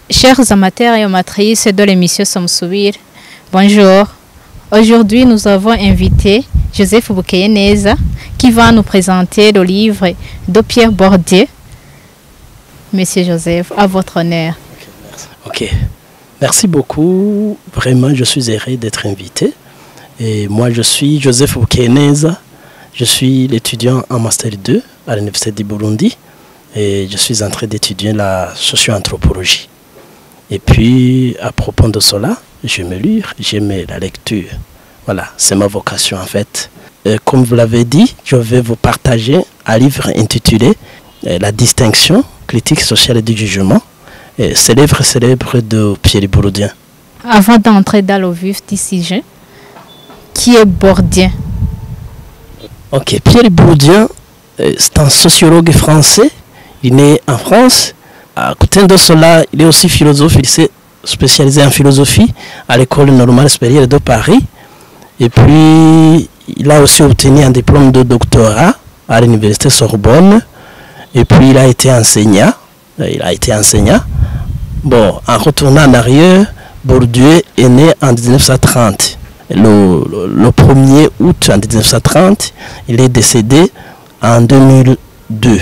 Chers amateurs et amatrices de l'émission Samsoubir, bonjour. Aujourd'hui, nous avons invité Joseph Bukeyeneza qui va nous présenter le livre de Pierre Bourdieu. Monsieur Joseph, à votre honneur. Ok, merci beaucoup. Vraiment, je suis heureux d'être invité. Et moi, je suis Joseph Bukeyeneza. Je suis l'étudiant en Master 2 à l'Université du Burundi. Et je suis en train d'étudier la socio-anthropologie. Et puis, à propos de cela, j'aime lire, j'aime la lecture. Voilà, c'est ma vocation en fait. Et comme vous l'avez dit, je vais vous partager un livre intitulé La distinction, critique sociale et du jugement. C'est l'œuvre célèbre de Pierre Bourdieu. Avant d'entrer dans le vif du sujet, qui est Bourdieu? Ok, Pierre Bourdieu, c'est un sociologue français. Il est né en France. À côté de cela, il est aussi philosophe. Il s'est spécialisé en philosophie à l'École normale supérieure de Paris. Et puis, il a aussi obtenu un diplôme de doctorat à l'Université Sorbonne. Et puis, il a été enseignant. Bon, en retournant en arrière, Bourdieu est né en 1930. Le 1er août en 1930, il est décédé en 2002.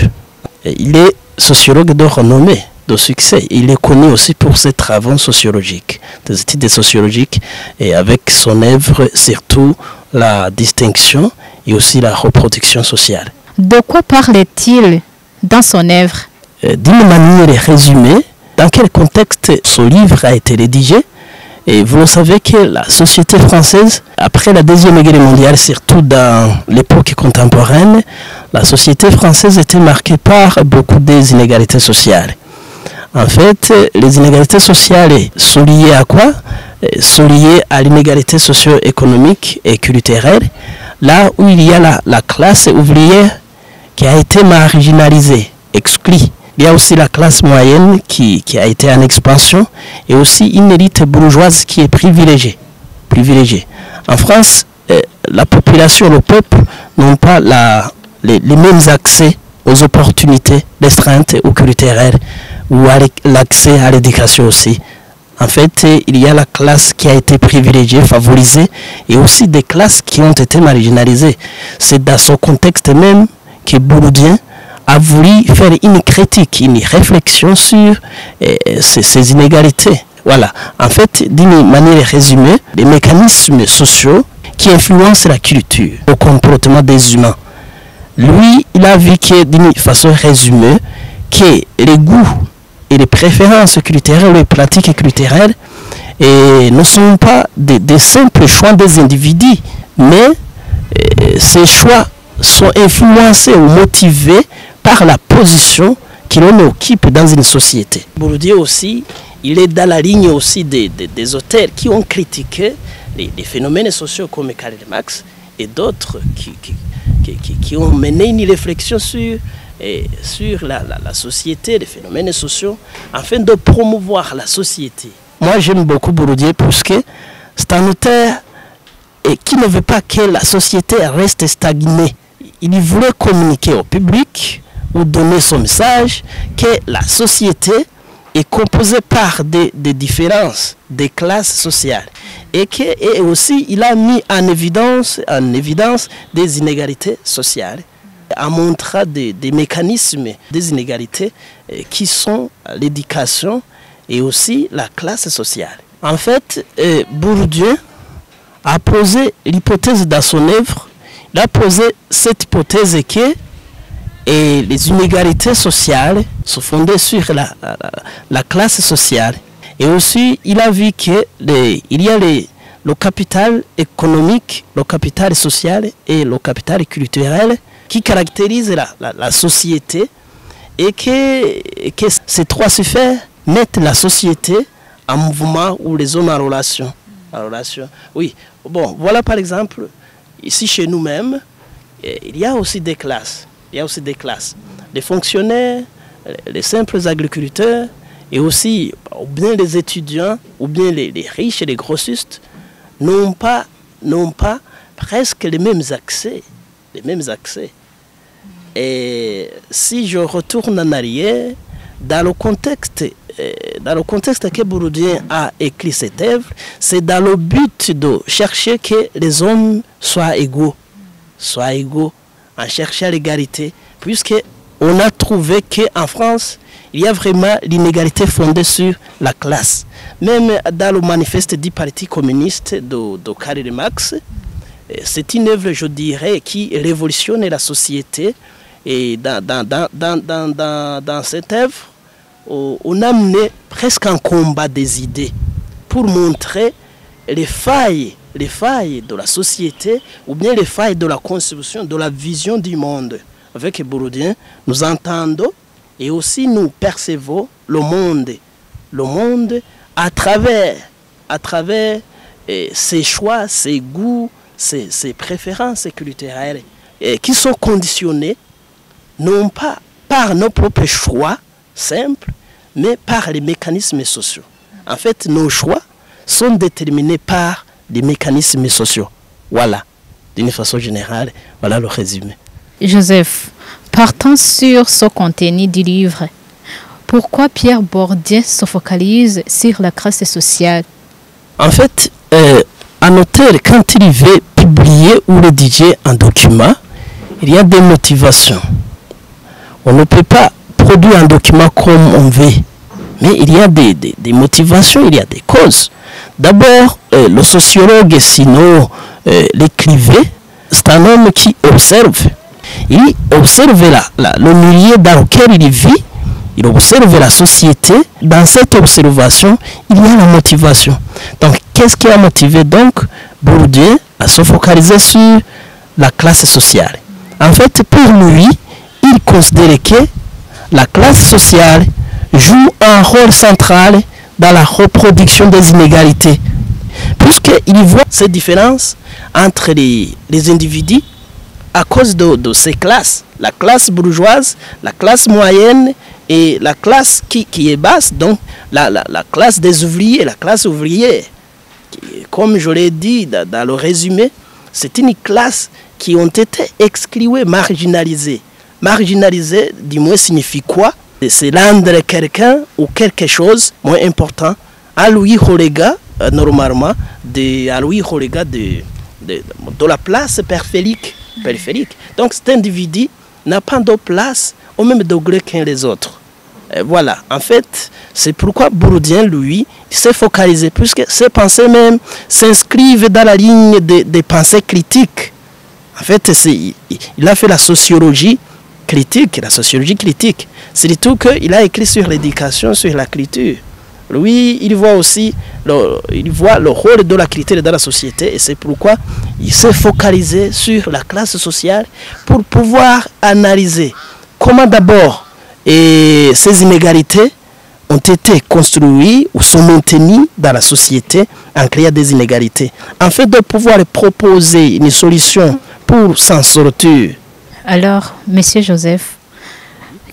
Et il est sociologue de renommée, de succès. Il est connu aussi pour ses travaux sociologiques, des études sociologiques, et avec son œuvre, surtout la distinction et aussi la reproduction sociale. De quoi parle-t-il dans son œuvre? D'une manière résumée, dans quel contexte ce livre a été rédigé? Et vous le savez que la société française, après la Deuxième Guerre mondiale, surtout dans l'époque contemporaine, la société française était marquée par beaucoup des inégalités sociales. En fait, les inégalités sociales sont liées à quoi? Sont liées à l'inégalité socio-économique et culturelle, là où il y a la classe ouvrière qui a été marginalisée, exclue. Il y a aussi la classe moyenne qui a été en expansion et aussi une élite bourgeoise qui est privilégiée. En France, la population, le peuple n'ont pas les mêmes accès aux opportunités restreintes ou culturelles ou à l'accès à l'éducation aussi. En fait, il y a la classe qui a été privilégiée, favorisée et aussi des classes qui ont été marginalisées. C'est dans ce contexte même que Bourdieu a voulu faire une critique, une réflexion sur ces inégalités. Voilà, en fait, d'une manière résumée, les mécanismes sociaux qui influencent la culture, le comportement des humains. Lui, il a vu que d'une façon résumée, que les goûts et les préférences culturelles, les pratiques culturelles, ne sont pas des simples choix des individus, mais ces choix sont influencés ou motivés par la position que l'on occupe dans une société. Bourdieu aussi, il est dans la ligne aussi des auteurs qui ont critiqué les phénomènes sociaux comme Karl Marx et d'autres qui ont mené une réflexion sur la société, les phénomènes sociaux, afin de promouvoir la société. Moi, j'aime beaucoup Bourdieu parce que c'est un auteur qui ne veut pas que la société reste stagnée. Il voulait communiquer au public ou donner son message que la société est composée par des différences, des classes sociales. Et aussi, il a mis en évidence des inégalités sociales, en montrant des mécanismes des inégalités qui sont l'éducation et aussi la classe sociale. En fait, Bourdieu a posé l'hypothèse dans son œuvre. Il a posé cette hypothèse que les inégalités sociales sont fondées sur la classe sociale. Et aussi, il a vu qu'il y a le capital économique, le capital social et le capital culturel qui caractérisent la société et que ces trois sphères mettent la société en mouvement ou les hommes en relation. Oui, bon, voilà par exemple, ici chez nous-mêmes, il y a aussi des classes. Les fonctionnaires, les simples agriculteurs et aussi ou bien les étudiants, ou bien les riches et les grossistes n'ont pas presque les mêmes accès. Et si je retourne en arrière, dans le contexte que Bourdieu a écrit cette œuvre, c'est dans le but de chercher que les hommes soient égaux, en cherchant l'égalité, puisqu'on a trouvé qu'en France, il y a vraiment l'inégalité fondée sur la classe. Même dans le manifeste du Parti communiste de Karl Marx, c'est une œuvre, je dirais, qui révolutionne la société. Et dans cette œuvre, on a mené presque un combat des idées pour montrer les failles de la société ou bien les failles de la conception, de la vision du monde. Avec Bourdieu, nous entendons et aussi nous percevons le monde à travers ses choix, ses goûts, ses préférences culturelles qui sont conditionnés non pas par nos propres choix simples, mais par les mécanismes sociaux. En fait, nos choix sont déterminés par les mécanismes sociaux. Voilà, d'une façon générale, voilà le résumé. Joseph, partant sur ce contenu du livre, pourquoi Pierre Bourdieu se focalise sur la classe sociale? En fait, un auteur, quand il veut publier ou rédiger un document, il y a des motivations. On ne peut pas produire un document comme on veut, mais il y a des motivations, il y a des causes. D'abord, le sociologue, sinon l'écrivain, c'est un homme qui observe. Il observe le milieu dans lequel il vit, il observe la société. Dans cette observation, il y a la motivation. Donc, qu'est-ce qui a motivé donc Bourdieu à se focaliser sur la classe sociale? En fait, pour lui, il considère que la classe sociale joue un rôle central dans la reproduction des inégalités, puisqu'il voit ces différences entre les individus à cause de ces classes, la classe bourgeoise, la classe moyenne et la classe qui est basse, donc la classe des ouvriers, la classe ouvrière. Comme je l'ai dit dans le résumé, c'est une classe qui ont été excluées, marginalisées. Marginalisé, du moins, signifie quoi? C'est rendre quelqu'un ou quelque chose moins important à lui relégat, normalement, à lui relégat de la place périphérique. Donc cet individu n'a pas de place au même degré qu'un les autres. Et voilà, en fait, c'est pourquoi Bourdieu, lui, s'est focalisé, puisque ses pensées même s'inscrivent dans la ligne des pensées critiques. En fait, il a fait la sociologie critique. C'est tout qu'il a écrit sur l'éducation, sur la culture. Lui, il voit aussi le rôle de la culture dans la société, et c'est pourquoi il s'est focalisé sur la classe sociale pour pouvoir analyser comment d'abord ces inégalités ont été construites ou sont maintenues dans la société en créant des inégalités, afin de pouvoir proposer une solution pour s'en sortir. Alors, Monsieur Joseph,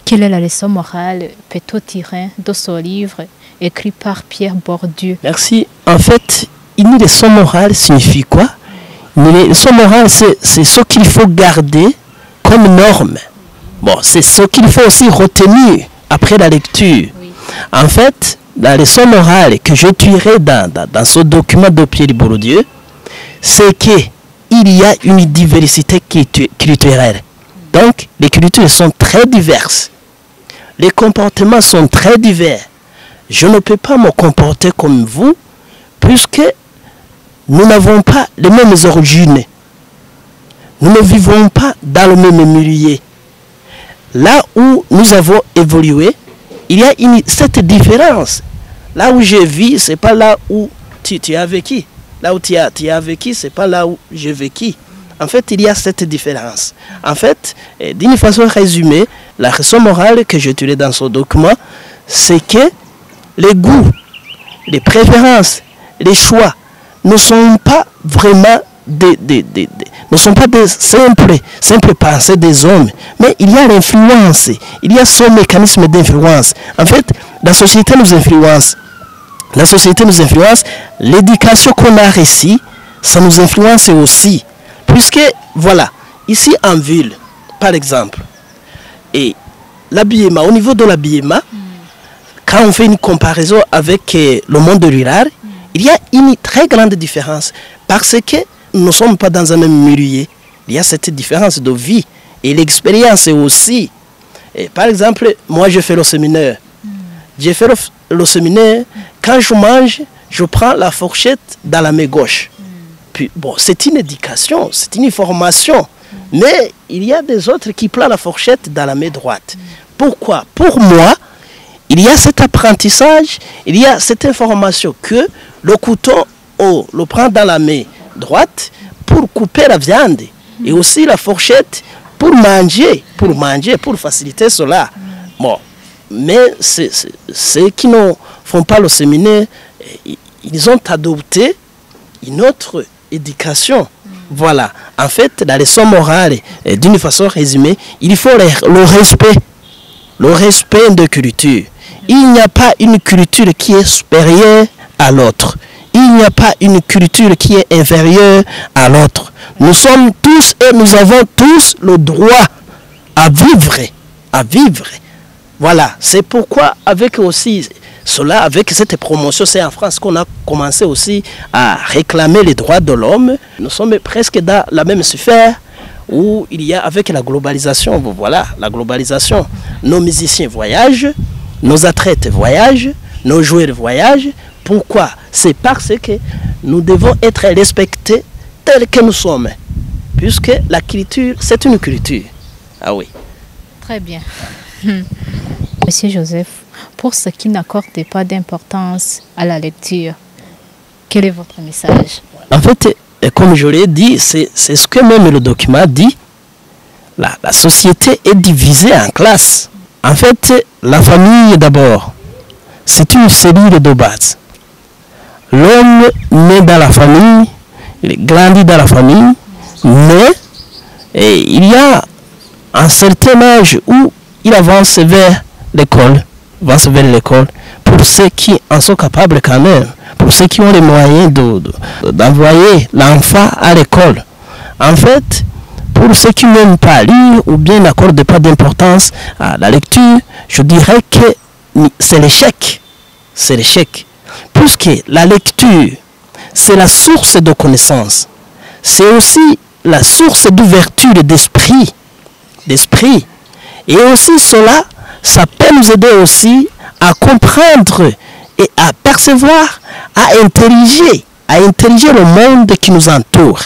quelle est la leçon morale peut-on tirer de ce livre écrit par Pierre Bourdieu? Merci. En fait, une leçon morale signifie quoi? Une leçon morale, c'est ce qu'il faut garder comme norme. Bon, c'est ce qu'il faut aussi retenir après la lecture. Oui. En fait, la leçon morale que je tirerai dans ce document de Pierre Bourdieu, c'est qu'il y a une diversité culturelle. Donc, les cultures sont très diverses. Les comportements sont très divers. Je ne peux pas me comporter comme vous, puisque nous n'avons pas les mêmes origines. Nous ne vivons pas dans le même milieu. Là où nous avons évolué, il y a cette différence. Là où je vis, ce n'est pas là où tu as vécu. Là où tu as vécu, ce n'est pas là où j'ai vécu. En fait, il y a cette différence. En fait, d'une façon résumée, la leçon morale que je tirais dans ce document, c'est que les goûts, les préférences, les choix ne sont pas vraiment ne sont pas des simples pensées des hommes, mais il y a l'influence, il y a ce mécanisme d'influence. En fait, la société nous influence La société nous influence. L'éducation qu'on a reçue, ça nous influence aussi. Puisque, voilà, ici en ville, par exemple, et l'habillement, au niveau de l'habillement, quand on fait une comparaison avec le monde rural, il y a une très grande différence. Parce que nous ne sommes pas dans un même milieu. Il y a cette différence de vie. Et l'expérience aussi. Et par exemple, moi je fais le séminaire. J'ai fait le séminaire. Quand je mange, je prends la fourchette dans la main gauche. Puis, bon, c'est une éducation, c'est une formation. Mais il y a des autres qui prennent la fourchette dans la main droite. Pourquoi? Pour moi, il y a cet apprentissage, il y a cette information que le couteau, on le prend dans la main droite pour couper la viande. Et aussi la fourchette pour manger, pour faciliter cela. Bon, mais ceux qui ne font pas le séminaire, ils ont adopté une autre éducation. Voilà. En fait, la leçon morale, d'une façon résumée, il faut le respect. Le respect de culture. Il n'y a pas une culture qui est supérieure à l'autre. Il n'y a pas une culture qui est inférieure à l'autre. Nous sommes tous et nous avons tous le droit à vivre. À vivre. Voilà. C'est pourquoi avec aussi cela, avec cette promotion, c'est en France qu'on a commencé aussi à réclamer les droits de l'homme. Nous sommes presque dans la même sphère où il y a avec la globalisation, voilà, la globalisation. Nos musiciens voyagent, nos athlètes voyagent, nos joueurs voyagent. Pourquoi? C'est parce que nous devons être respectés tels que nous sommes. Puisque la culture, c'est une culture. Ah oui. Très bien. Monsieur Joseph, pour ceux qui n'accordent pas d'importance à la lecture, quel est votre message? En fait, comme je l'ai dit, c'est ce que même le document dit. La société est divisée en classes. En fait, la famille d'abord, c'est une cellule de base. L'homme naît dans la famille, il grandit dans la famille, mais il y a un certain âge où il avance vers l'école, pour ceux qui en sont capables quand même, pour ceux qui ont les moyens d'envoyer l'enfant à l'école. En fait, pour ceux qui n'aiment pas lire ou bien n'accordent pas d'importance à la lecture, je dirais que c'est l'échec. C'est l'échec. Puisque la lecture, c'est la source de connaissance. C'est aussi la source d'ouverture d'esprit. Et aussi cela, ça peut nous aider aussi à comprendre et à percevoir, à intelliger le monde qui nous entoure.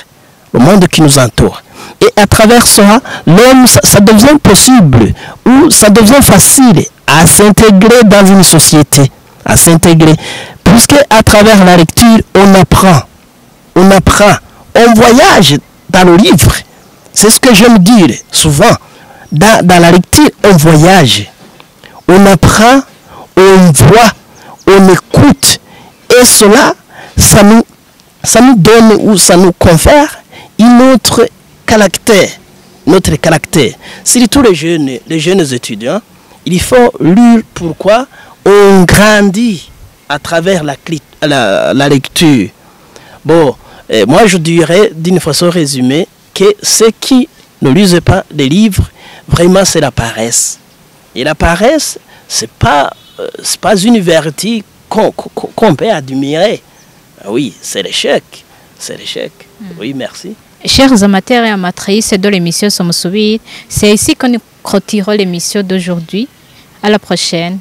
Le monde qui nous entoure. Et à travers cela, l'homme, ça devient possible ou ça devient facile à s'intégrer dans une société. À s'intégrer. Puisque à travers la lecture, on apprend. On voyage dans le livre. C'est ce que j'aime dire souvent. Dans la lecture, on voyage. On apprend, on voit, on écoute. Et cela, ça nous donne ou ça nous confère notre caractère. Surtout les jeunes étudiants, il faut lire. Pourquoi? On grandit à travers la lecture. Bon, moi je dirais d'une façon résumée que ceux qui ne lisent pas les livres, vraiment c'est la paresse. Et la paresse, c'est pas une vertu qu'on peut admirer. Oui, c'est l'échec. C'est l'échec. Oui, merci. Chers amateurs et amatrices de l'émission Sommes Soubir, c'est ici que nous clôturons l'émission d'aujourd'hui. À la prochaine.